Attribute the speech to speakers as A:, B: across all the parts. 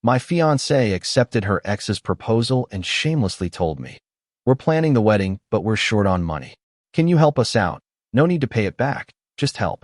A: My fiancée accepted her ex's proposal and shamelessly told me, "We're planning the wedding, but we're short on money. Can you help us out? No need to pay it back, just help."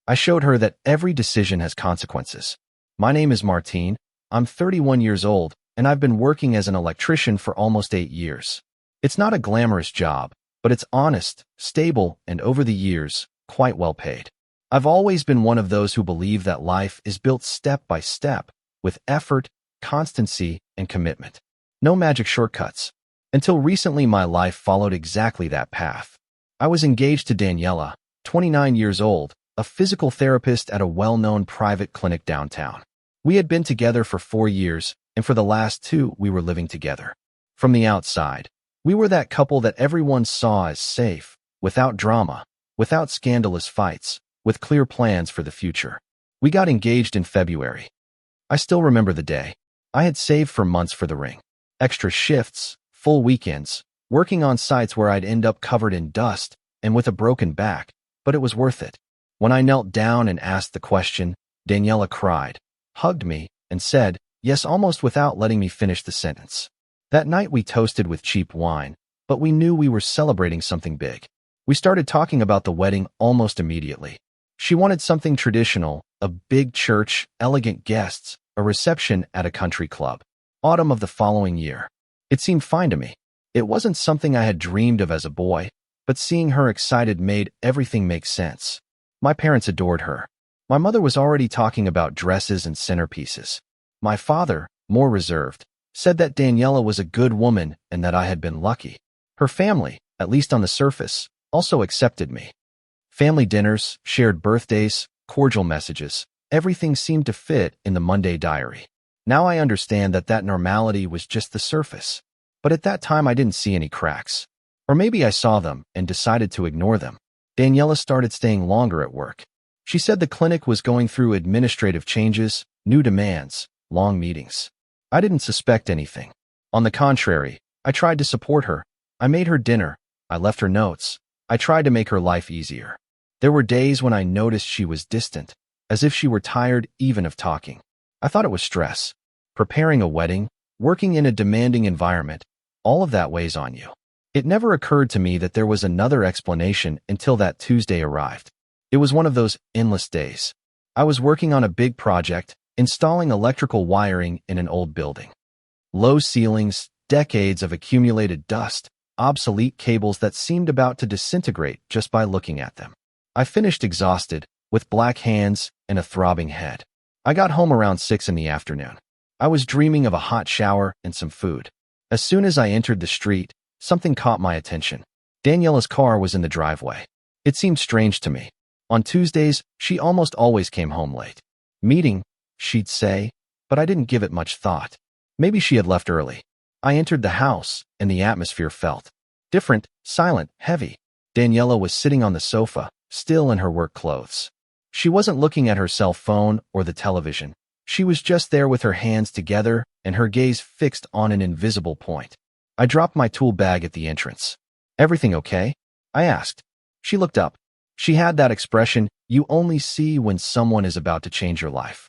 A: I showed her that every decision has consequences. My name is Martine, I'm 31 years old, and I've been working as an electrician for almost 8 years. It's not a glamorous job, but it's honest, stable, and over the years, quite well paid. I've always been one of those who believe that life is built step by step, with effort, constancy, and commitment. No magic shortcuts. Until recently, my life followed exactly that path. I was engaged to Daniela, 29 years old, a physical therapist at a well-known private clinic downtown. We had been together for 4 years, and for the last 2, we were living together. From the outside, we were that couple that everyone saw as safe, without drama, without scandalous fights, with clear plans for the future. We got engaged in February. I still remember the day. I had saved for months for the ring. Extra shifts, full weekends, working on sites where I'd end up covered in dust and with a broken back, but it was worth it. When I knelt down and asked the question, Daniela cried, hugged me, and said, yes, almost without letting me finish the sentence. That night we toasted with cheap wine, but we knew we were celebrating something big. We started talking about the wedding almost immediately. She wanted something traditional, a big church, elegant guests, a reception at a country club. Autumn of the following year. It seemed fine to me. It wasn't something I had dreamed of as a boy, but seeing her excited made everything make sense. My parents adored her. My mother was already talking about dresses and centerpieces. My father, more reserved, said that Daniela was a good woman and that I had been lucky. Her family, at least on the surface, also accepted me. Family dinners, shared birthdays, cordial messages, everything seemed to fit in the Monday diary. Now I understand that normality was just the surface. But at that time I didn't see any cracks. Or maybe I saw them and decided to ignore them. Daniela started staying longer at work. She said the clinic was going through administrative changes, new demands, long meetings. I didn't suspect anything. On the contrary, I tried to support her. I made her dinner. I left her notes. I tried to make her life easier. There were days when I noticed she was distant, as if she were tired even of talking. I thought it was stress. Preparing a wedding, working in a demanding environment, all of that weighs on you. It never occurred to me that there was another explanation until that Tuesday arrived. It was one of those endless days. I was working on a big project, installing electrical wiring in an old building. Low ceilings, decades of accumulated dust, obsolete cables that seemed about to disintegrate just by looking at them. I finished exhausted, with black hands and a throbbing head. I got home around 6 in the afternoon. I was dreaming of a hot shower and some food. As soon as I entered the street, something caught my attention. Daniela's car was in the driveway. It seemed strange to me. On Tuesdays, she almost always came home late. Meeting, she'd say, but I didn't give it much thought. Maybe she had left early. I entered the house, and the atmosphere felt different, silent, heavy. Daniela was sitting on the sofa, still in her work clothes. She wasn't looking at her cell phone or the television. She was just there with her hands together and her gaze fixed on an invisible point. I dropped my tool bag at the entrance. "Everything okay?" I asked. She looked up. She had that expression you only see when someone is about to change your life.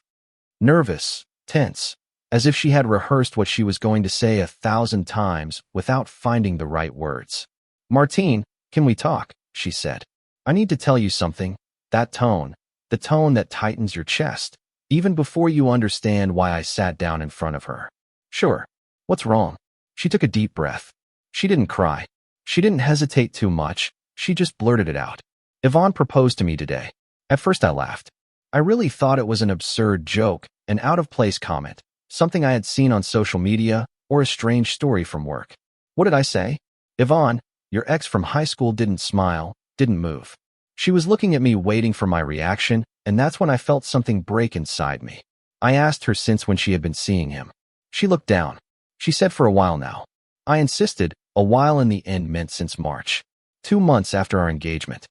A: Nervous, tense, as if she had rehearsed what she was going to say 1,000 times without finding the right words. "Martine, can we talk?" she said. "I need to tell you something." That tone, the tone that tightens your chest, even before you understand why. I sat down in front of her. "Sure. What's wrong?" She took a deep breath. She didn't cry. She didn't hesitate too much. She just blurted it out. "Yvonne proposed to me today." At first I laughed. I really thought it was an absurd joke, an out-of-place comment, something I had seen on social media, or a strange story from work. What did I say? "Yvonne, your ex from high school didn't smile, didn't move." She was looking at me waiting for my reaction, and that's when I felt something break inside me. I asked her since when she had been seeing him. She looked down. She said for a while now. I insisted, a while in the end meant since March. 2 months after our engagement.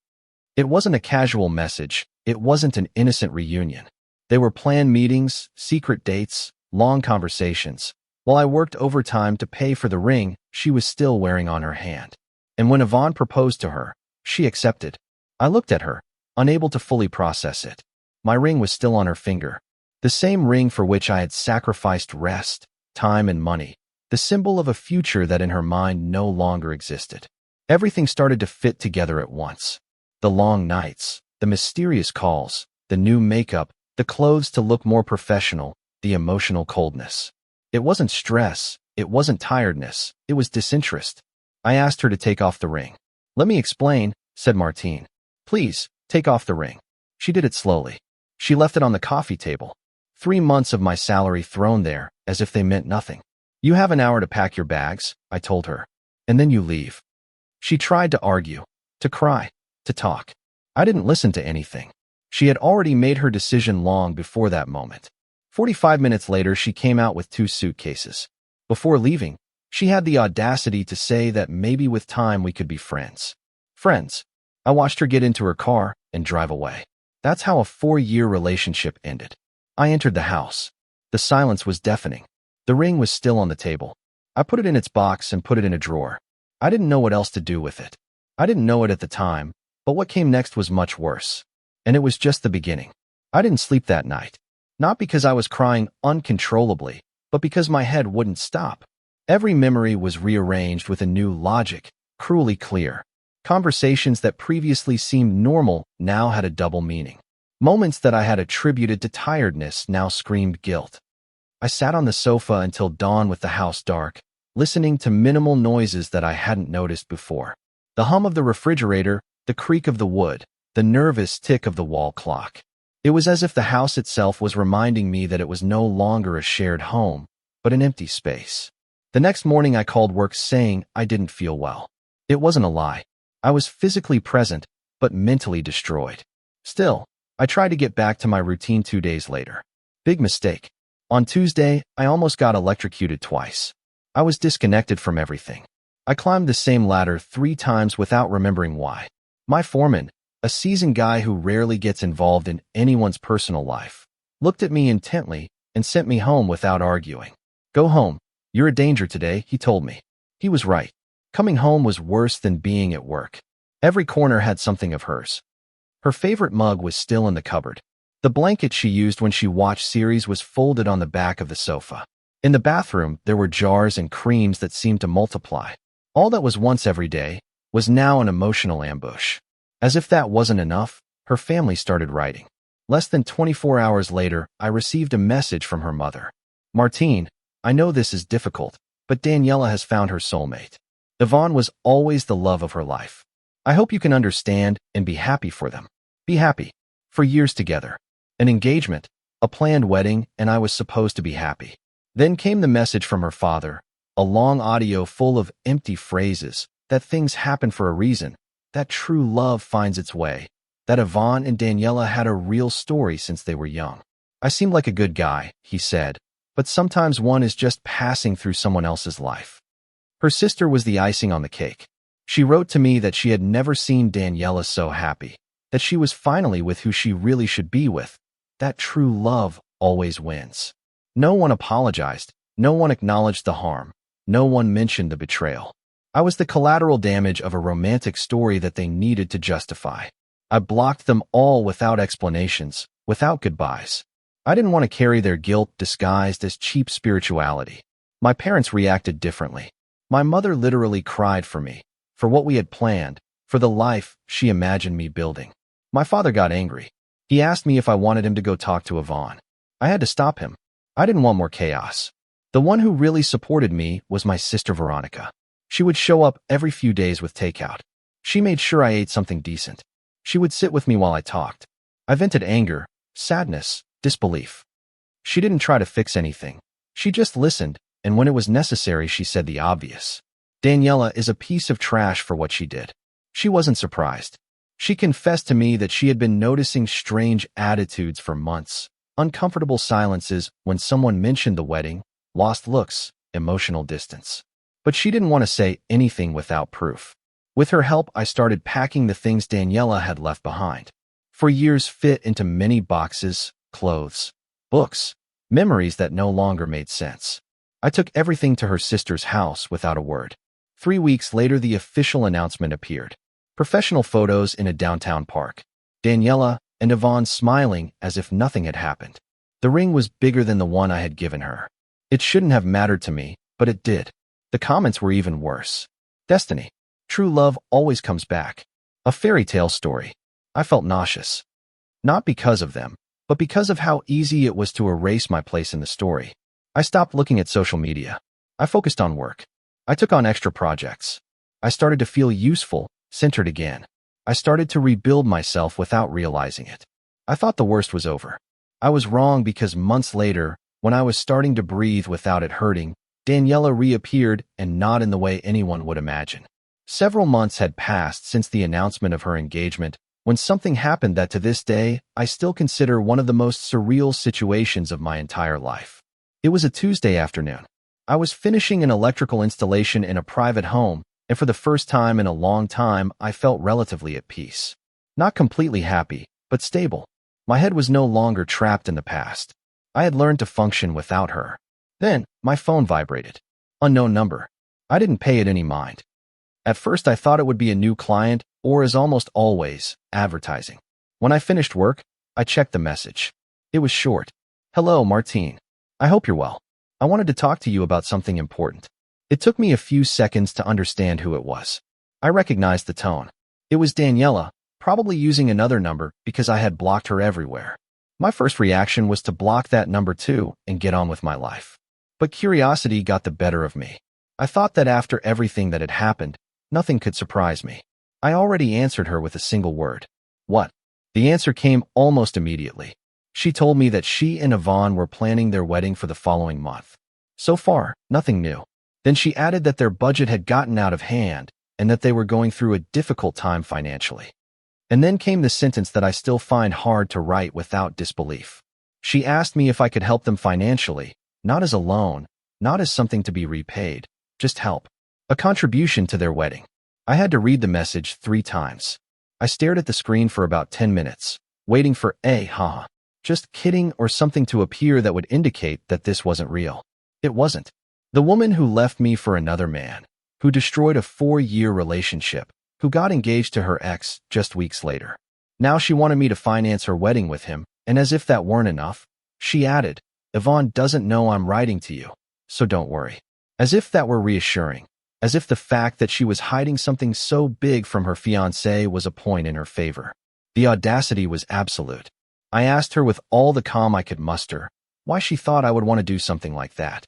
A: It wasn't a casual message. It wasn't an innocent reunion. They were planned meetings, secret dates, long conversations. While I worked overtime to pay for the ring she was still wearing on her hand. And when Yvonne proposed to her, she accepted. I looked at her, unable to fully process it. My ring was still on her finger. The same ring for which I had sacrificed rest, time, and money. The symbol of a future that in her mind no longer existed. Everything started to fit together at once. The long nights, the mysterious calls, the new makeup, the clothes to look more professional, the emotional coldness. It wasn't stress, it wasn't tiredness, it was disinterest. I asked her to take off the ring. "Let me explain," said Martine. "Please, take off the ring." She did it slowly. She left it on the coffee table. 3 months of my salary thrown there, as if they meant nothing. "You have an hour to pack your bags," I told her. "And then you leave." She tried to argue, to cry, to talk. I didn't listen to anything. She had already made her decision long before that moment. 45 minutes later, she came out with 2 suitcases. Before leaving, she had the audacity to say that maybe with time we could be friends. Friends. I watched her get into her car and drive away. That's how a 4-year relationship ended. I entered the house. The silence was deafening. The ring was still on the table. I put it in its box and put it in a drawer. I didn't know what else to do with it. I didn't know it at the time, but what came next was much worse. And it was just the beginning. I didn't sleep that night. Not because I was crying uncontrollably, but because my head wouldn't stop. Every memory was rearranged with a new logic, cruelly clear. Conversations that previously seemed normal now had a double meaning. Moments that I had attributed to tiredness now screamed guilt. I sat on the sofa until dawn with the house dark, listening to minimal noises that I hadn't noticed before. The hum of the refrigerator, the creak of the wood, the nervous tick of the wall clock. It was as if the house itself was reminding me that it was no longer a shared home, but an empty space. The next morning I called work saying I didn't feel well. It wasn't a lie. I was physically present, but mentally destroyed. Still, I tried to get back to my routine 2 days later. Big mistake. On Tuesday, I almost got electrocuted twice. I was disconnected from everything. I climbed the same ladder 3 times without remembering why. My foreman, a seasoned guy who rarely gets involved in anyone's personal life, looked at me intently and sent me home without arguing. "Go home. You're a danger today," he told me. He was right. Coming home was worse than being at work. Every corner had something of hers. Her favorite mug was still in the cupboard. The blanket she used when she watched series was folded on the back of the sofa. In the bathroom, there were jars and creams that seemed to multiply. All that was once every day was now an emotional ambush. As if that wasn't enough, her family started writing. Less than 24 hours later, I received a message from her mother. "Martine, I know this is difficult, but Daniela has found her soulmate. Yvonne was always the love of her life. I hope you can understand and be happy for them. Be happy. For years together. An engagement, a planned wedding, and I was supposed to be happy." Then came the message from her father, a long audio full of empty phrases, that things happen for a reason, that true love finds its way, that Yvonne and Daniela had a real story since they were young. "I seem like a good guy," he said, "but sometimes one is just passing through someone else's life." Her sister was the icing on the cake. She wrote to me that she had never seen Daniela so happy, that she was finally with who she really should be with, that true love always wins. No one apologized, no one acknowledged the harm, no one mentioned the betrayal. I was the collateral damage of a romantic story that they needed to justify. I blocked them all without explanations, without goodbyes. I didn't want to carry their guilt disguised as cheap spirituality. My parents reacted differently. My mother literally cried for me, for what we had planned, for the life she imagined me building. My father got angry. He asked me if I wanted him to go talk to Yvonne. I had to stop him. I didn't want more chaos. The one who really supported me was my sister Veronica. She would show up every few days with takeout. She made sure I ate something decent. She would sit with me while I talked. I vented anger, sadness, disbelief. She didn't try to fix anything. She just listened, and when it was necessary, she said the obvious. Daniela is a piece of trash for what she did. She wasn't surprised. She confessed to me that she had been noticing strange attitudes for months, uncomfortable silences when someone mentioned the wedding, lost looks, emotional distance. But she didn't want to say anything without proof. With her help, I started packing the things Daniela had left behind. For years fit into many boxes, clothes, books, memories that no longer made sense. I took everything to her sister's house without a word. 3 weeks later, the official announcement appeared. Professional photos in a downtown park. Daniela and Yvonne smiling as if nothing had happened. The ring was bigger than the one I had given her. It shouldn't have mattered to me, but it did. The comments were even worse. Destiny. True love always comes back. A fairy tale story. I felt nauseous. Not because of them, but because of how easy it was to erase my place in the story. I stopped looking at social media. I focused on work. I took on extra projects. I started to feel useful, centered again. I started to rebuild myself without realizing it. I thought the worst was over. I was wrong because months later, when I was starting to breathe without it hurting, Daniela reappeared, and not in the way anyone would imagine. Several months had passed since the announcement of her engagement, when something happened that to this day, I still consider one of the most surreal situations of my entire life. It was a Tuesday afternoon. I was finishing an electrical installation in a private home, and for the first time in a long time, I felt relatively at peace. Not completely happy, but stable. My head was no longer trapped in the past. I had learned to function without her. Then, my phone vibrated. Unknown number. I didn't pay it any mind. At first, I thought it would be a new client, or as almost always, advertising. When I finished work, I checked the message. It was short. Hello, Martine. I hope you're well. I wanted to talk to you about something important. It took me a few seconds to understand who it was. I recognized the tone. It was Daniela, probably using another number because I had blocked her everywhere. My first reaction was to block that number too and get on with my life. But curiosity got the better of me. I thought that after everything that had happened, nothing could surprise me. I already answered her with a single word. What? The answer came almost immediately. She told me that she and Yvonne were planning their wedding for the following month. So far, nothing new. Then she added that their budget had gotten out of hand and that they were going through a difficult time financially. And then came the sentence that I still find hard to write without disbelief. She asked me if I could help them financially, not as a loan, not as something to be repaid, just help. A contribution to their wedding. I had to read the message 3 times. I stared at the screen for about 10 minutes, waiting for haha, just kidding or something to appear that would indicate that this wasn't real. It wasn't. The woman who left me for another man, who destroyed a 4-year relationship, who got engaged to her ex just weeks later. Now she wanted me to finance her wedding with him, and as if that weren't enough, she added, Yvonne doesn't know I'm writing to you, so don't worry. As if that were reassuring. As if the fact that she was hiding something so big from her fiancé was a point in her favor. The audacity was absolute. I asked her with all the calm I could muster why she thought I would want to do something like that.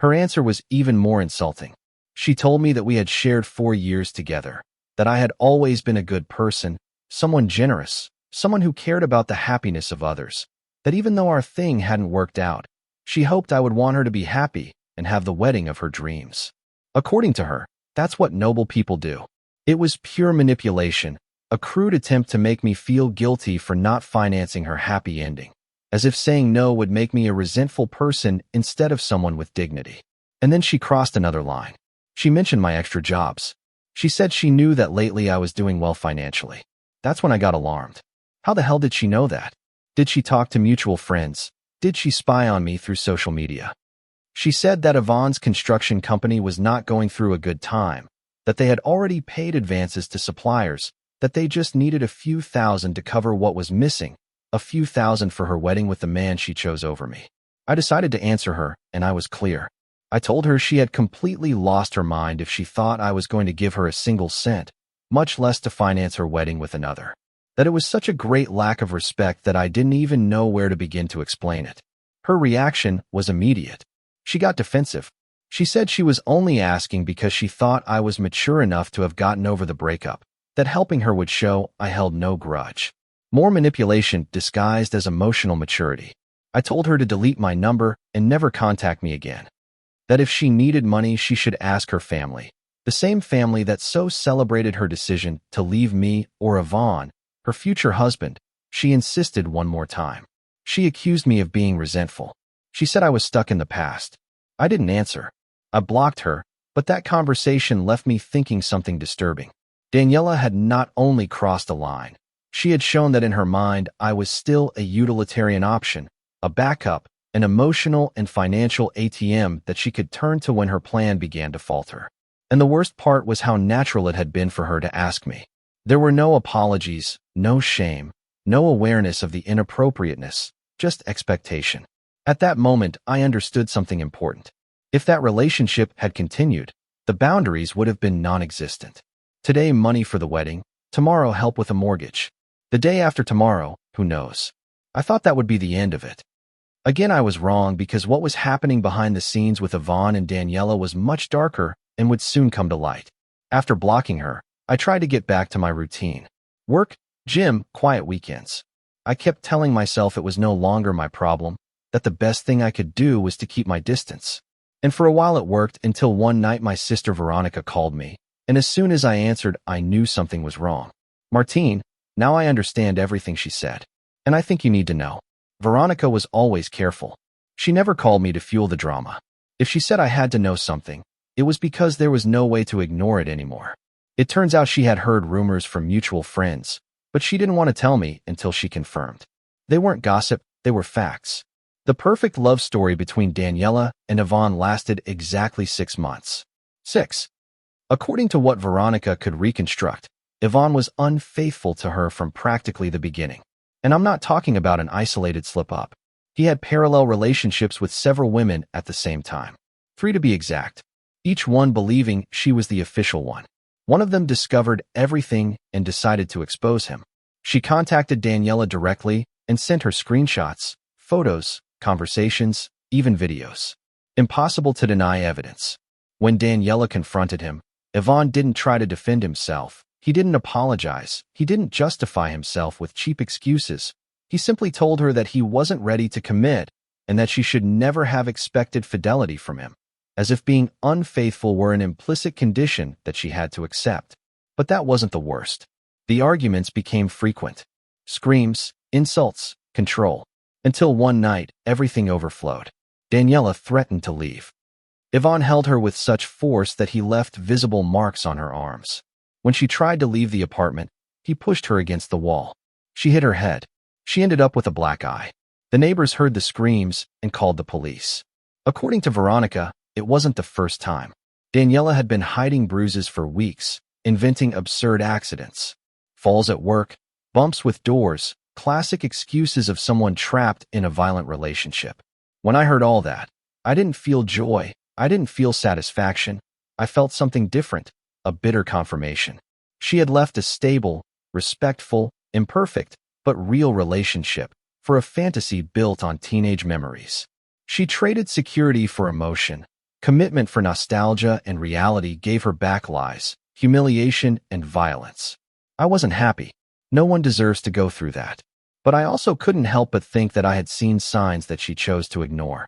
A: Her answer was even more insulting. She told me that we had shared 4 years together, that I had always been a good person, someone generous, someone who cared about the happiness of others, that even though our thing hadn't worked out, she hoped I would want her to be happy and have the wedding of her dreams. According to her, that's what noble people do. It was pure manipulation, a crude attempt to make me feel guilty for not financing her happy ending, as if saying no would make me a resentful person instead of someone with dignity. And then she crossed another line. She mentioned my extra jobs. She said she knew that lately I was doing well financially. That's when I got alarmed. How the hell did she know that? Did she talk to mutual friends? Did she spy on me through social media? She said that Yvonne's construction company was not going through a good time, that they had already paid advances to suppliers, that they just needed a few thousand to cover what was missing, a few thousand for her wedding with the man she chose over me. I decided to answer her, and I was clear. I told her she had completely lost her mind if she thought I was going to give her a single cent, much less to finance her wedding with another. That it was such a great lack of respect that I didn't even know where to begin to explain it. Her reaction was immediate. She got defensive. She said she was only asking because she thought I was mature enough to have gotten over the breakup, that helping her would show I held no grudge. More manipulation disguised as emotional maturity. I told her to delete my number and never contact me again. That if she needed money, she should ask her family, the same family that so celebrated her decision to leave me or Yvonne, her future husband. She insisted one more time. She accused me of being resentful. She said I was stuck in the past. I didn't answer. I blocked her, but that conversation left me thinking something disturbing. Daniela had not only crossed a line, she had shown that in her mind I was still a utilitarian option, a backup, an emotional and financial ATM that she could turn to when her plan began to falter. And the worst part was how natural it had been for her to ask me. There were no apologies, no shame, no awareness of the inappropriateness, just expectation. At that moment, I understood something important. If that relationship had continued, the boundaries would have been non-existent. Today, money for the wedding. Tomorrow, help with a mortgage. The day after tomorrow, who knows? I thought that would be the end of it. Again, I was wrong because what was happening behind the scenes with Yvonne and Daniela was much darker and would soon come to light. After blocking her, I tried to get back to my routine. Work, gym, quiet weekends. I kept telling myself it was no longer my problem, that the best thing I could do was to keep my distance. And for a while it worked until one night my sister Veronica called me, and as soon as I answered, I knew something was wrong. Martine, now I understand everything she said. And I think you need to know. Veronica was always careful. She never called me to fuel the drama. If she said I had to know something, it was because there was no way to ignore it anymore. It turns out she had heard rumors from mutual friends, but she didn't want to tell me until she confirmed. They weren't gossip, they were facts. The perfect love story between Daniela and Yvonne lasted exactly 6 months. 6. According to what Veronica could reconstruct, Yvonne was unfaithful to her from practically the beginning. And I'm not talking about an isolated slip-up. He had parallel relationships with several women at the same time. 3 to be exact. Each one believing she was the official one. One of them discovered everything and decided to expose him. She contacted Daniela directly and sent her screenshots, photos, conversations, even videos. Impossible to deny evidence. When Daniela confronted him, Yvonne didn't try to defend himself. He didn't apologize. He didn't justify himself with cheap excuses. He simply told her that he wasn't ready to commit and that she should never have expected fidelity from him, as if being unfaithful were an implicit condition that she had to accept. But that wasn't the worst. The arguments became frequent. Screams, insults, control. Until one night, everything overflowed. Daniela threatened to leave. Yvonne held her with such force that he left visible marks on her arms. When she tried to leave the apartment, he pushed her against the wall. She hit her head. She ended up with a black eye. The neighbors heard the screams and called the police. According to Veronica, it wasn't the first time. Daniela had been hiding bruises for weeks, inventing absurd accidents. Falls at work, bumps with doors, classic excuses of someone trapped in a violent relationship. When I heard all that, I didn't feel joy. I didn't feel satisfaction. I felt something different, a bitter confirmation. She had left a stable, respectful, imperfect, but real relationship for a fantasy built on teenage memories. She traded security for emotion, commitment for nostalgia, and reality gave her back lies, humiliation, and violence. I wasn't happy. No one deserves to go through that. But I also couldn't help but think that I had seen signs that she chose to ignore.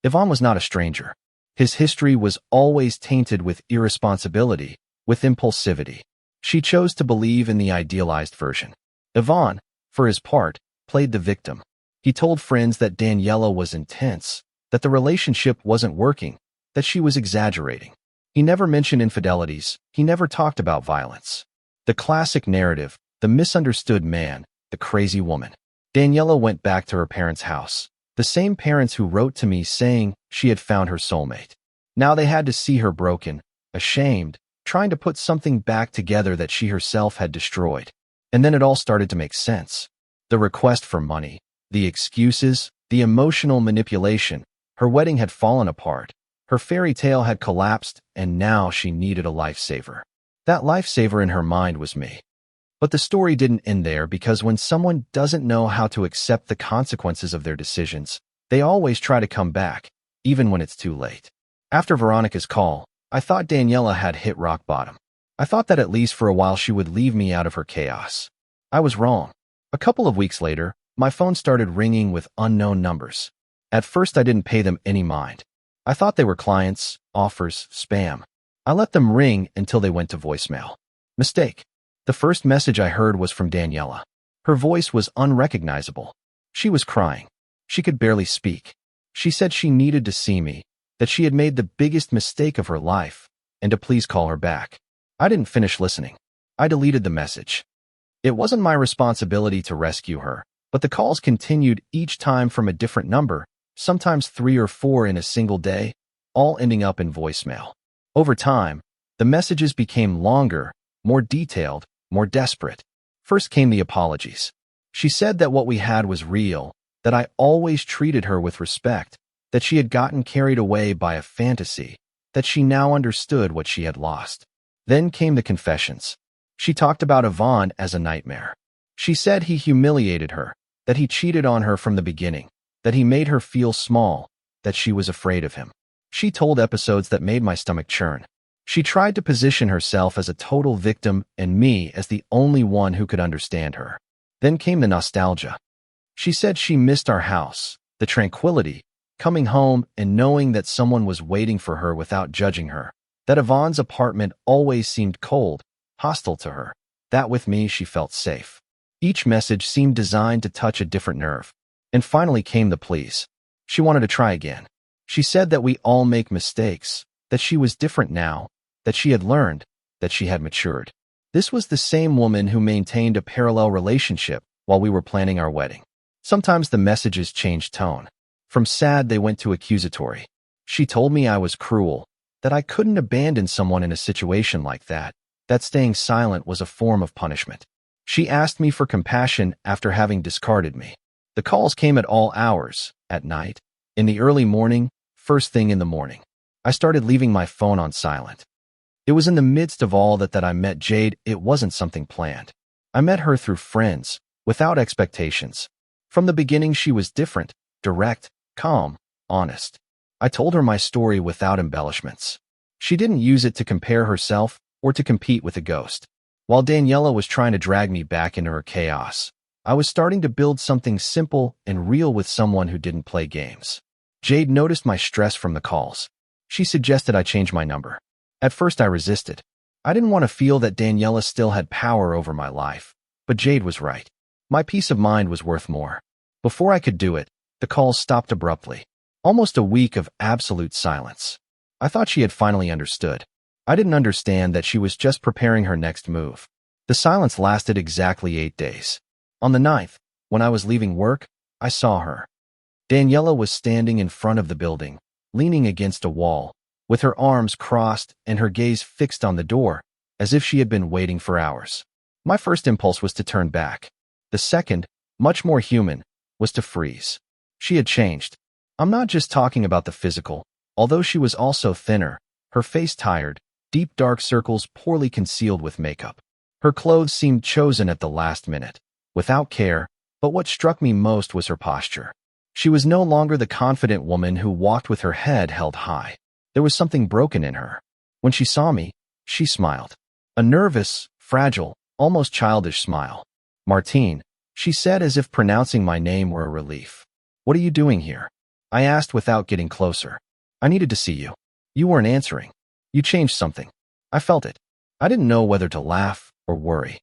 A: Yvonne was not a stranger. His history was always tainted with irresponsibility, with impulsivity. She chose to believe in the idealized version. Yvonne, for his part, played the victim. He told friends that Daniela was intense, that the relationship wasn't working, that she was exaggerating. He never mentioned infidelities. He never talked about violence. The classic narrative, the misunderstood man, the crazy woman. Daniela went back to her parents' house. The same parents who wrote to me saying she had found her soulmate. Now they had to see her broken, ashamed, trying to put something back together that she herself had destroyed. And then it all started to make sense. The request for money, the excuses, the emotional manipulation. Her wedding had fallen apart. Her fairy tale had collapsed, and now she needed a lifesaver. That lifesaver in her mind was me. But the story didn't end there, because when someone doesn't know how to accept the consequences of their decisions, they always try to come back, even when it's too late. After Veronica's call, I thought Daniela had hit rock bottom. I thought that at least for a while she would leave me out of her chaos. I was wrong. A couple of weeks later, my phone started ringing with unknown numbers. At first, I didn't pay them any mind. I thought they were clients, offers, spam. I let them ring until they went to voicemail. Mistake. The first message I heard was from Daniela. Her voice was unrecognizable. She was crying. She could barely speak. She said she needed to see me, that she had made the biggest mistake of her life, and to please call her back. I didn't finish listening. I deleted the message. It wasn't my responsibility to rescue her, but the calls continued each time from a different number, sometimes 3 or 4 in a single day, all ending up in voicemail. Over time, the messages became longer, more detailed, more desperate. First came the apologies. She said that what we had was real, that I always treated her with respect, that she had gotten carried away by a fantasy, that she now understood what she had lost. Then came the confessions. She talked about Yvonne as a nightmare. She said he humiliated her, that he cheated on her from the beginning, that he made her feel small, that she was afraid of him. She told episodes that made my stomach churn. She tried to position herself as a total victim and me as the only one who could understand her. Then came the nostalgia. She said she missed our house, the tranquility, coming home and knowing that someone was waiting for her without judging her, that Yvonne's apartment always seemed cold, hostile to her, that with me she felt safe. Each message seemed designed to touch a different nerve. And finally came the pleas. She wanted to try again. She said that we all make mistakes, that she was different now, that she had learned, that she had matured. This was the same woman who maintained a parallel relationship while we were planning our wedding. Sometimes the messages changed tone. From sad, they went to accusatory. She told me I was cruel, that I couldn't abandon someone in a situation like that staying silent was a form of punishment. She asked me for compassion after having discarded me. The calls came at all hours, at night, in the early morning, first thing in the morning. I started leaving my phone on silent. It was in the midst of all that I met Jade. It wasn't something planned. I met her through friends, without expectations. From the beginning, she was different, direct, calm, honest. I told her my story without embellishments. She didn't use it to compare herself or to compete with a ghost. While Daniela was trying to drag me back into her chaos, I was starting to build something simple and real with someone who didn't play games. Jade noticed my stress from the calls. She suggested I change my number. At first I resisted. I didn't want to feel that Daniela still had power over my life, but Jade was right. My peace of mind was worth more. Before I could do it, the calls stopped abruptly. Almost a week of absolute silence. I thought she had finally understood. I didn't understand that she was just preparing her next move. The silence lasted exactly 8 days. On the 9th, when I was leaving work, I saw her. Daniela was standing in front of the building, leaning against a wall, with her arms crossed and her gaze fixed on the door, as if she had been waiting for hours. My first impulse was to turn back. The second, much more human, was to freeze. She had changed. I'm not just talking about the physical, although she was also thinner, her face tired, deep dark circles poorly concealed with makeup. Her clothes seemed chosen at the last minute, without care, but what struck me most was her posture. She was no longer the confident woman who walked with her head held high. There was something broken in her. When she saw me, she smiled. A nervous, fragile, almost childish smile. "Martine," she said as if pronouncing my name were a relief. "What are you doing here?" I asked without getting closer. "I needed to see you. You weren't answering. You changed something. I felt it." I didn't know whether to laugh or worry.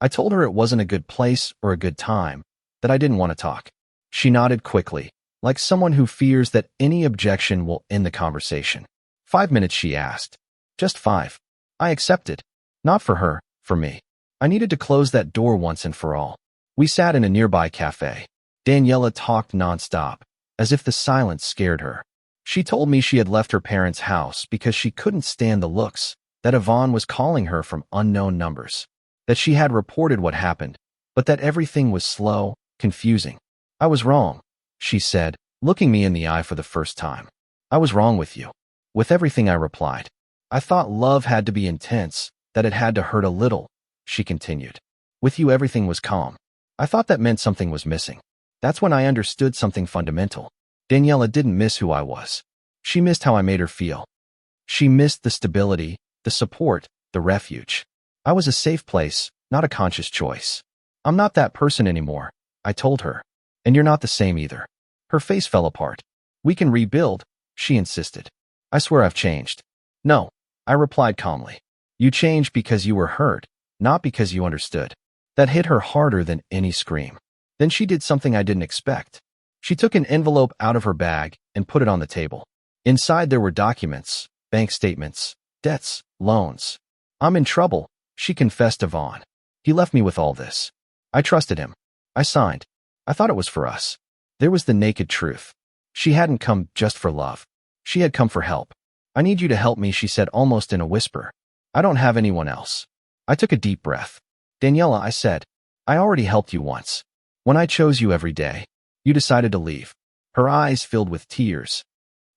A: I told her it wasn't a good place or a good time, that I didn't want to talk. She nodded quickly, like someone who fears that any objection will end the conversation. 5 minutes, she asked. Just 5. I accepted. Not for her, for me. I needed to close that door once and for all. We sat in a nearby cafe. Daniela talked nonstop, as if the silence scared her. She told me she had left her parents' house because she couldn't stand the looks, that Yvonne was calling her from unknown numbers, that she had reported what happened, but that everything was slow, confusing. "I was wrong," she said, looking me in the eye for the first time. "I was wrong with you." With everything, I replied. "I thought love had to be intense, that it had to hurt a little," she continued. "With you, everything was calm." I thought that meant something was missing. That's when I understood something fundamental. Daniela didn't miss who I was. She missed how I made her feel. She missed the stability, the support, the refuge. I was a safe place, not a conscious choice. "I'm not that person anymore," I told her. "And you're not the same either." Her face fell apart. "We can rebuild," she insisted. "I swear I've changed." "No," I replied calmly. "You changed because you were hurt, not because you understood." That hit her harder than any scream. Then she did something I didn't expect. She took an envelope out of her bag and put it on the table. Inside there were documents, bank statements, debts, loans. "I'm in trouble," she confessed to Vaughn. "He left me with all this. I trusted him. I signed. I thought it was for us." There was the naked truth. She hadn't come just for love. She had come for help. "I need you to help me," she said almost in a whisper. "I don't have anyone else." I took a deep breath. "Daniela," I said, "I already helped you once. When I chose you every day. You decided to leave. Her eyes filled with tears.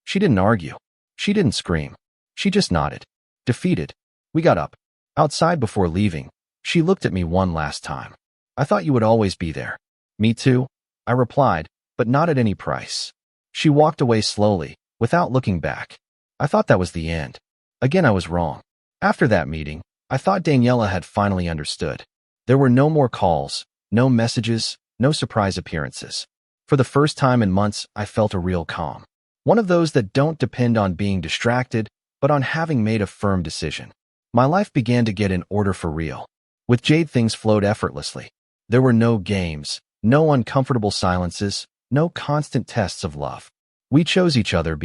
A: She didn't argue. She didn't scream. She just nodded. Defeated. We got up. Outside before leaving, she looked at me one last time. I thought you would always be there. Me too, I replied, but not at any price. She walked away slowly, without looking back. I thought that was the end. Again, I was wrong. After that meeting, I thought Daniela had finally understood. There were no more calls, no messages, no surprise appearances. For the first time in months, I felt a real calm. One of those that don't depend on being distracted, but on having made a firm decision. My life began to get in order for real. With Jade, things flowed effortlessly. There were no games, no uncomfortable silences, no constant tests of love. We chose each other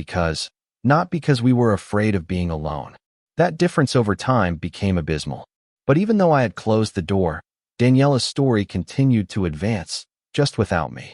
A: not because we were afraid of being alone. That difference over time became abysmal. But even though I had closed the door, Daniela's story continued to advance, just without me.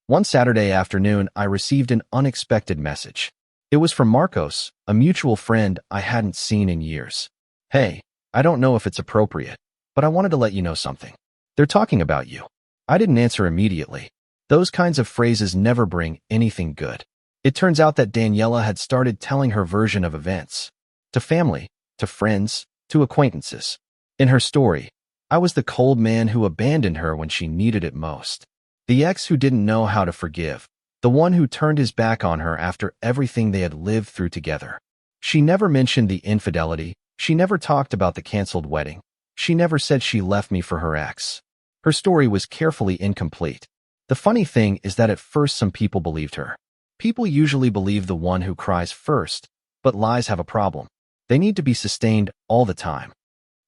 A: One Saturday afternoon, I received an unexpected message. It was from Marcos, a mutual friend I hadn't seen in years. Hey, I don't know if it's appropriate, but I wanted to let you know something. They're talking about you. I didn't answer immediately. Those kinds of phrases never bring anything good. It turns out that Daniela had started telling her version of events. To family, to friends, to acquaintances. In her story, I was the cold man who abandoned her when she needed it most. The ex who didn't know how to forgive. The one who turned his back on her after everything they had lived through together. She never mentioned the infidelity. She never talked about the canceled wedding. She never said she left me for her ex. Her story was carefully incomplete. The funny thing is that at first some people believed her. People usually believe the one who cries first, but lies have a problem. They need to be sustained all the time.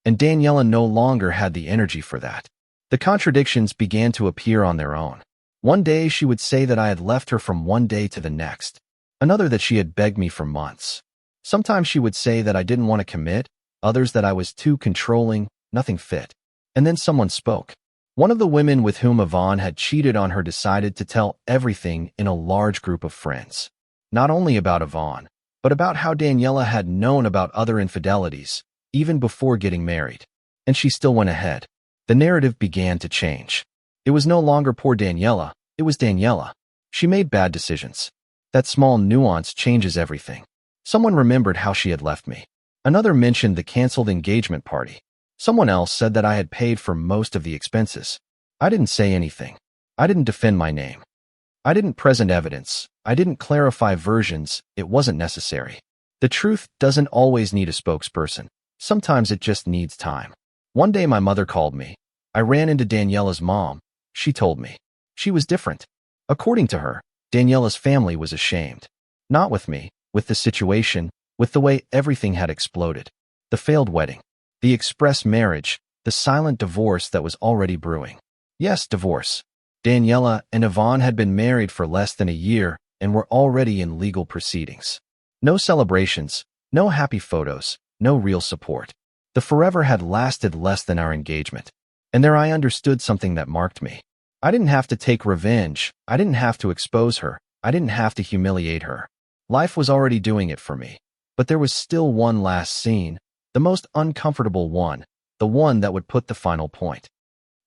A: And Daniela no longer had the energy for that. The contradictions began to appear on their own. One day she would say that I had left her from one day to the next. Another that she had begged me for months. Sometimes she would say that I didn't want to commit, others that I was too controlling, nothing fit. And then someone spoke. One of the women with whom Yvonne had cheated on her decided to tell everything in a large group of friends. Not only about Yvonne, but about how Daniela had known about other infidelities, even before getting married. And she still went ahead. The narrative began to change. It was no longer poor Daniela, it was Daniela. She made bad decisions. That small nuance changes everything. Someone remembered how she had left me. Another mentioned the canceled engagement party. Someone else said that I had paid for most of the expenses. I didn't say anything. I didn't defend my name. I didn't present evidence. I didn't clarify versions. It wasn't necessary. The truth doesn't always need a spokesperson. Sometimes it just needs time. One day my mother called me. I ran into Daniela's mom. She told me. She was different. According to her, Daniela's family was ashamed. Not with me, with the situation, with the way everything had exploded. The failed wedding. The express marriage. The silent divorce that was already brewing. Yes, divorce. Daniela and Yvonne had been married for less than a year and were already in legal proceedings. No celebrations, no happy photos, no real support. The forever had lasted less than our engagement. And there I understood something that marked me. I didn't have to take revenge. I didn't have to expose her. I didn't have to humiliate her. Life was already doing it for me. But there was still one last scene, the most uncomfortable one, the one that would put the final point.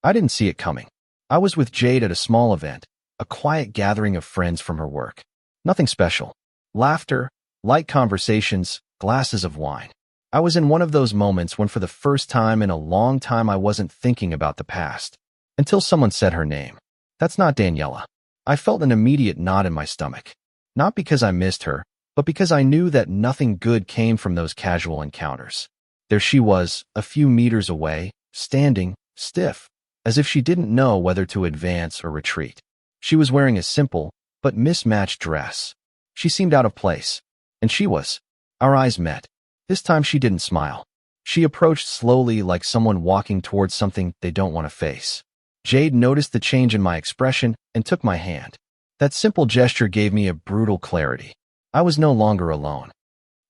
A: I didn't see it coming. I was with Jade at a small event, a quiet gathering of friends from her work. Nothing special. Laughter, light conversations, glasses of wine. I was in one of those moments when for the first time in a long time I wasn't thinking about the past. Until someone said her name. That's not Daniela. I felt an immediate knot in my stomach. Not because I missed her, but because I knew that nothing good came from those casual encounters. There she was, a few meters away, standing, stiff, as if she didn't know whether to advance or retreat. She was wearing a simple, but mismatched dress. She seemed out of place. And she was. Our eyes met. This time she didn't smile. She approached slowly like someone walking towards something they don't want to face. Jade noticed the change in my expression and took my hand. That simple gesture gave me a brutal clarity. I was no longer alone.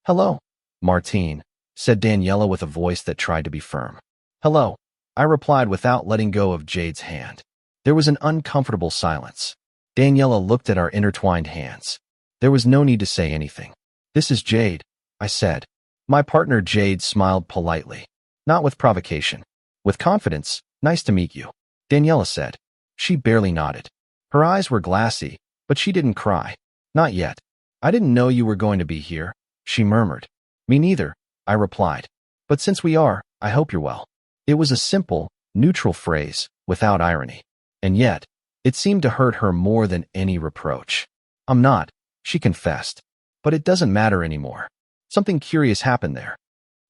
A: Hello, Martine, said Daniela with a voice that tried to be firm. Hello, I replied without letting go of Jade's hand. There was an uncomfortable silence. Daniela looked at our intertwined hands. There was no need to say anything. This is Jade, I said. My partner Jade smiled politely. Not with provocation. With confidence. Nice to meet you, Daniela said. She barely nodded. Her eyes were glassy, but she didn't cry. Not yet. I didn't know you were going to be here, she murmured. Me neither, I replied. But since we are, I hope you're well. It was a simple, neutral phrase, without irony. And yet, it seemed to hurt her more than any reproach. I'm not, she confessed. But it doesn't matter anymore. Something curious happened there.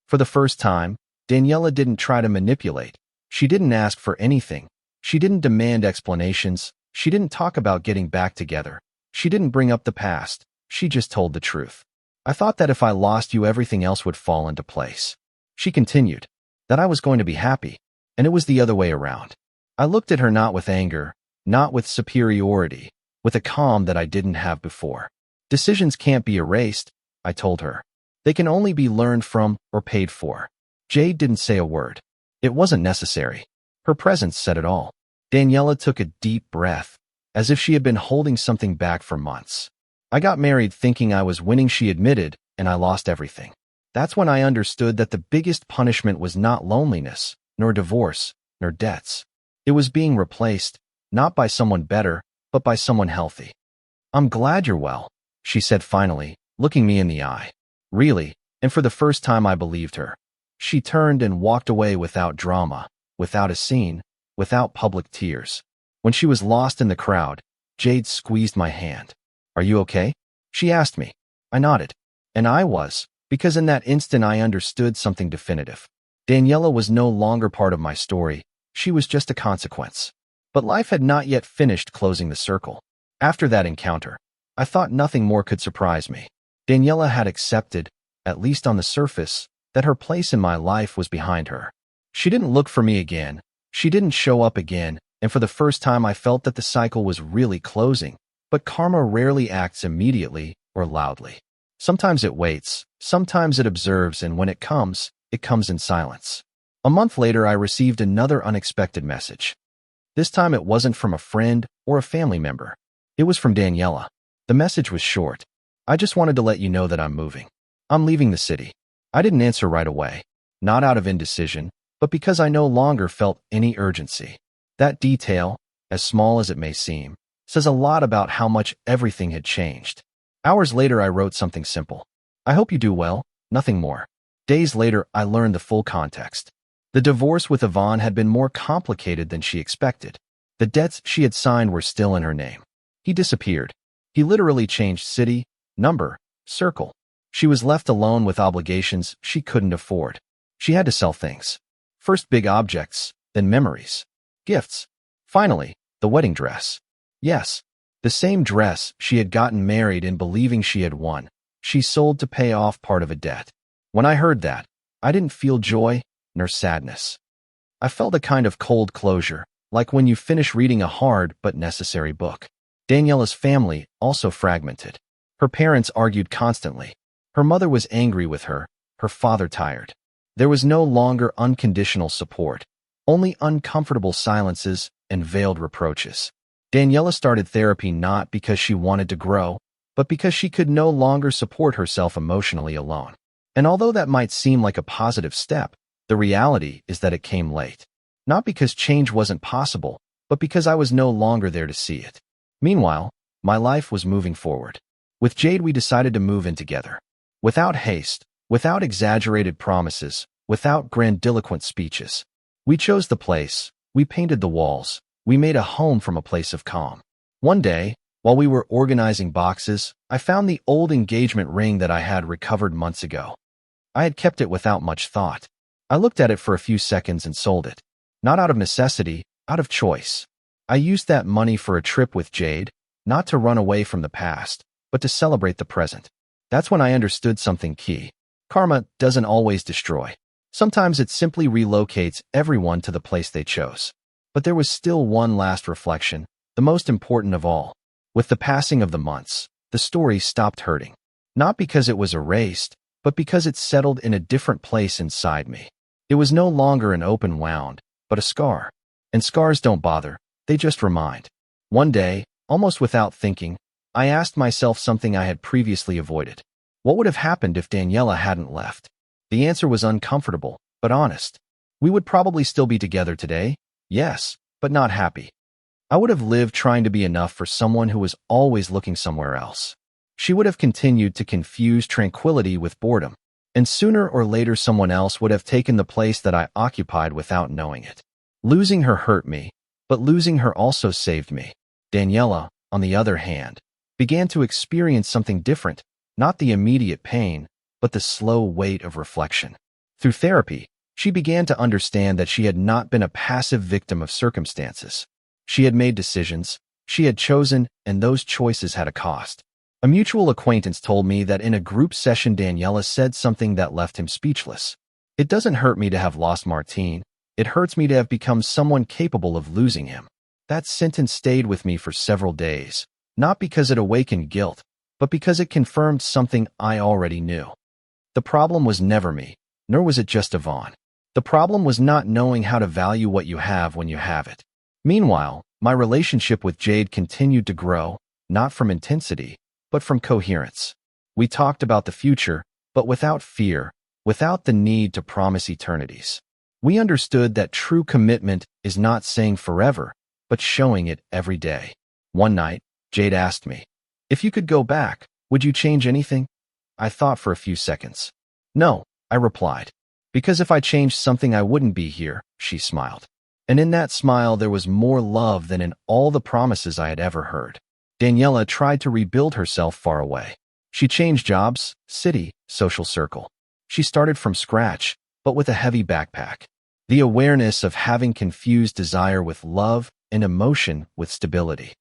A: For the first time, Daniela didn't try to manipulate. She didn't ask for anything. She didn't demand explanations. She didn't talk about getting back together. She didn't bring up the past. She just told the truth. I thought that if I lost you, everything else would fall into place. She continued, that I was going to be happy, and it was the other way around. I looked at her not with anger, not with superiority, with a calm that I didn't have before. Decisions can't be erased, I told her. They can only be learned from or paid for. Jade didn't say a word. It wasn't necessary. Her presence said it all. Daniela took a deep breath, as if she had been holding something back for months. I got married thinking I was winning, she admitted, and I lost everything. That's when I understood that the biggest punishment was not loneliness, nor divorce, nor debts. It was being replaced, not by someone better, but by someone healthy. I'm glad you're well, she said finally, looking me in the eye. Really, and for the first time I believed her. She turned and walked away without drama, without a scene, without public tears. When she was lost in the crowd, Jade squeezed my hand. Are you okay? She asked me. I nodded. And I was, because in that instant I understood something definitive. Daniela was no longer part of my story. She was just a consequence. But life had not yet finished closing the circle. After that encounter, I thought nothing more could surprise me. Daniela had accepted, at least on the surface, that her place in my life was behind her. She didn't look for me again. She didn't show up again, and for the first time I felt that the cycle was really closing. But karma rarely acts immediately or loudly. Sometimes it waits, sometimes it observes, and when it comes in silence. A month later, I received another unexpected message. This time it wasn't from a friend or a family member. It was from Daniela. The message was short. I just wanted to let you know that I'm moving. I'm leaving the city. I didn't answer right away, not out of indecision, but because I no longer felt any urgency. That detail, as small as it may seem, says a lot about how much everything had changed. Hours later, I wrote something simple. I hope you do well, nothing more. Days later, I learned the full context. The divorce with Yvonne had been more complicated than she expected. The debts she had signed were still in her name. He disappeared. He literally changed city, number, circle. She was left alone with obligations she couldn't afford. She had to sell things. First big objects, then memories. Gifts. Finally, the wedding dress. Yes, the same dress she had gotten married in believing she had won. She sold to pay off part of a debt. When I heard that, I didn't feel joy nor sadness. I felt a kind of cold closure, like when you finish reading a hard but necessary book. Daniela's family also fragmented. Her parents argued constantly. Her mother was angry with her, her father tired. There was no longer unconditional support, only uncomfortable silences and veiled reproaches. Daniela started therapy not because she wanted to grow, but because she could no longer support herself emotionally alone. And although that might seem like a positive step, the reality is that it came late. Not because change wasn't possible, but because I was no longer there to see it. Meanwhile, my life was moving forward. With Jade, we decided to move in together. Without haste, without exaggerated promises, without grandiloquent speeches. We chose the place, we painted the walls, we made a home from a place of calm. One day, while we were organizing boxes, I found the old engagement ring that I had recovered months ago. I had kept it without much thought. I looked at it for a few seconds and sold it. Not out of necessity, out of choice. I used that money for a trip with Jade, not to run away from the past, but to celebrate the present. That's when I understood something key. Karma doesn't always destroy. Sometimes it simply relocates everyone to the place they chose. But there was still one last reflection, the most important of all. With the passing of the months, the story stopped hurting. Not because it was erased, but because it settled in a different place inside me. It was no longer an open wound, but a scar. And scars don't bother, they just remind. One day, almost without thinking, I asked myself something I had previously avoided. What would have happened if Daniela hadn't left? The answer was uncomfortable, but honest. We would probably still be together today, yes, but not happy. I would have lived trying to be enough for someone who was always looking somewhere else. She would have continued to confuse tranquility with boredom, and sooner or later someone else would have taken the place that I occupied without knowing it. Losing her hurt me, but losing her also saved me. Daniela, on the other hand, began to experience something different, not the immediate pain, but the slow weight of reflection. Through therapy, she began to understand that she had not been a passive victim of circumstances. She had made decisions, she had chosen, and those choices had a cost. A mutual acquaintance told me that in a group session Daniela said something that left him speechless. "It doesn't hurt me to have lost Martine. It hurts me to have become someone capable of losing him." That sentence stayed with me for several days, not because it awakened guilt, but because it confirmed something I already knew. The problem was never me, nor was it just Yvonne. The problem was not knowing how to value what you have when you have it. Meanwhile, my relationship with Jade continued to grow, not from intensity, but from coherence. We talked about the future, but without fear, without the need to promise eternities. We understood that true commitment is not saying forever, but showing it every day. One night, Jade asked me, "If you could go back, would you change anything?" I thought for a few seconds. "No," I replied. "Because if I changed something I wouldn't be here," she smiled. And in that smile there was more love than in all the promises I had ever heard. Daniela tried to rebuild herself far away. She changed jobs, city, social circle. She started from scratch, but with a heavy backpack. The awareness of having confused desire with love and emotion with stability.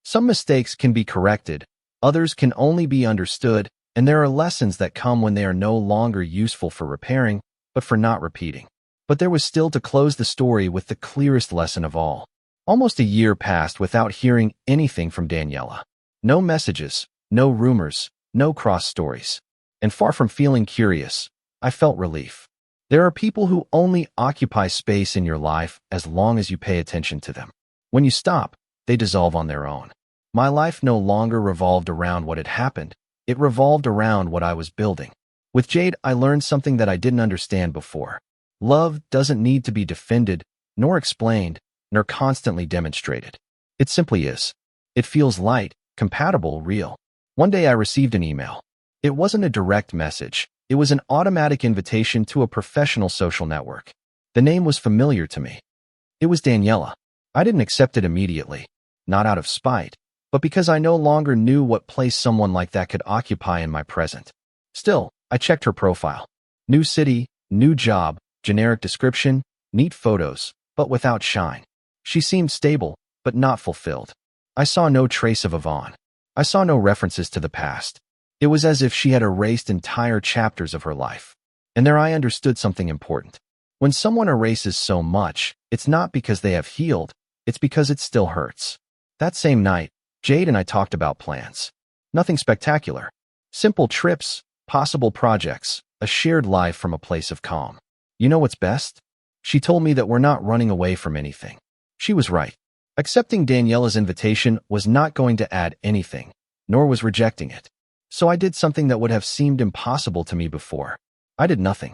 A: Some mistakes can be corrected, others can only be understood, and there are lessons that come when they are no longer useful for repairing, but for not repeating. But there was still to close the story with the clearest lesson of all. Almost a year passed without hearing anything from Daniela. No messages, no rumors, no cross stories. And far from feeling curious, I felt relief. There are people who only occupy space in your life as long as you pay attention to them. When you stop, they dissolve on their own. My life no longer revolved around what had happened. It revolved around what I was building. With Jade, I learned something that I didn't understand before. Love doesn't need to be defended, nor explained, nor constantly demonstrated. It simply is. It feels light, compatible, real. One day I received an email. It wasn't a direct message. It was an automatic invitation to a professional social network. The name was familiar to me. It was Daniela. I didn't accept it immediately, not out of spite, but because I no longer knew what place someone like that could occupy in my present. Still, I checked her profile. New city, new job, generic description, neat photos, but without shine. She seemed stable, but not fulfilled. I saw no trace of Yvonne. I saw no references to the past. It was as if she had erased entire chapters of her life. And there I understood something important. When someone erases so much, it's not because they have healed, it's because it still hurts. That same night, Jade and I talked about plans. Nothing spectacular. Simple trips, possible projects, a shared life from a place of calm. You know what's best? She told me that we're not running away from anything. She was right. Accepting Daniela's invitation was not going to add anything, nor was rejecting it. So I did something that would have seemed impossible to me before. I did nothing.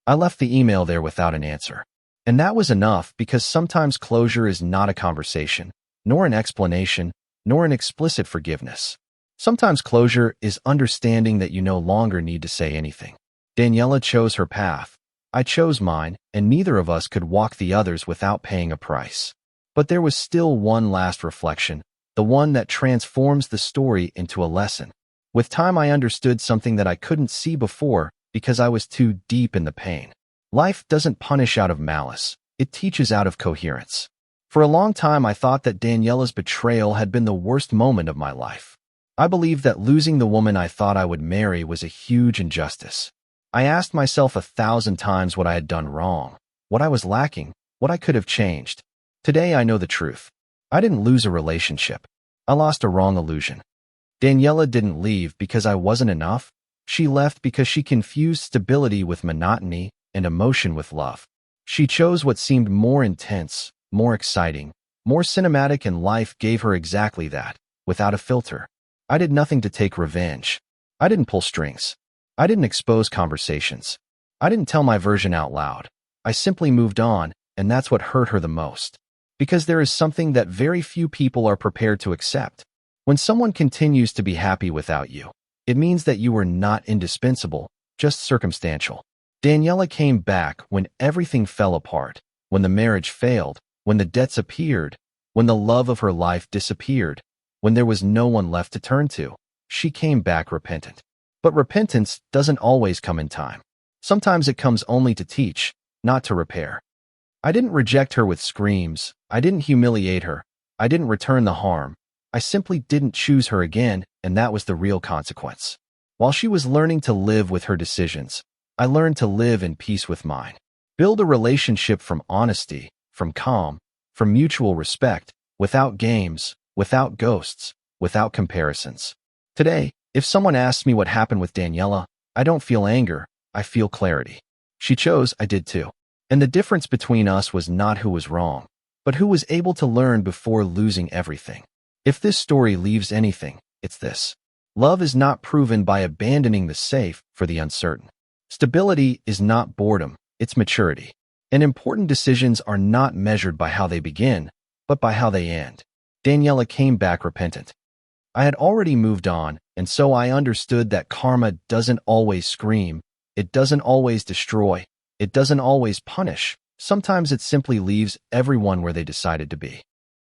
A: I left the email there without an answer. And that was enough because sometimes closure is not a conversation, nor an explanation, nor an explicit forgiveness. Sometimes closure is understanding that you no longer need to say anything. Daniela chose her path. I chose mine, and neither of us could walk the others without paying a price. But there was still one last reflection, the one that transforms the story into a lesson. With time I understood something that I couldn't see before because I was too deep in the pain. Life doesn't punish out of malice, it teaches out of coherence. For a long time I thought that Daniela's betrayal had been the worst moment of my life. I believed that losing the woman I thought I would marry was a huge injustice. I asked myself 1,000 times what I had done wrong, what I was lacking, what I could have changed. Today I know the truth. I didn't lose a relationship. I lost a wrong illusion. Daniela didn't leave because I wasn't enough. She left because she confused stability with monotony and emotion with love. She chose what seemed more intense, more exciting, more cinematic, and life gave her exactly that, without a filter. I did nothing to take revenge. I didn't pull strings. I didn't expose conversations. I didn't tell my version out loud. I simply moved on, and that's what hurt her the most. because there is something that very few people are prepared to accept. When someone continues to be happy without you, it means that you were not indispensable, just circumstantial. Daniela came back when everything fell apart, when the marriage failed, when the debts appeared, when the love of her life disappeared, when there was no one left to turn to. She came back repentant. But repentance doesn't always come in time. Sometimes it comes only to teach, not to repair. I didn't reject her with screams. I didn't humiliate her. I didn't return the harm. I simply didn't choose her again, and that was the real consequence. While she was learning to live with her decisions, I learned to live in peace with mine. Build a relationship from honesty, from calm, from mutual respect, without games, without ghosts, without comparisons. Today, if someone asks me what happened with Daniela, I don't feel anger, I feel clarity. She chose, I did too. And the difference between us was not who was wrong, but who was able to learn before losing everything. If this story leaves anything, it's this. Love is not proven by abandoning the safe for the uncertain. Stability is not boredom, it's maturity. And important decisions are not measured by how they begin, but by how they end. Daniela came back repentant. I had already moved on, and so I understood that karma doesn't always scream, it doesn't always destroy, it doesn't always punish. Sometimes it simply leaves everyone where they decided to be.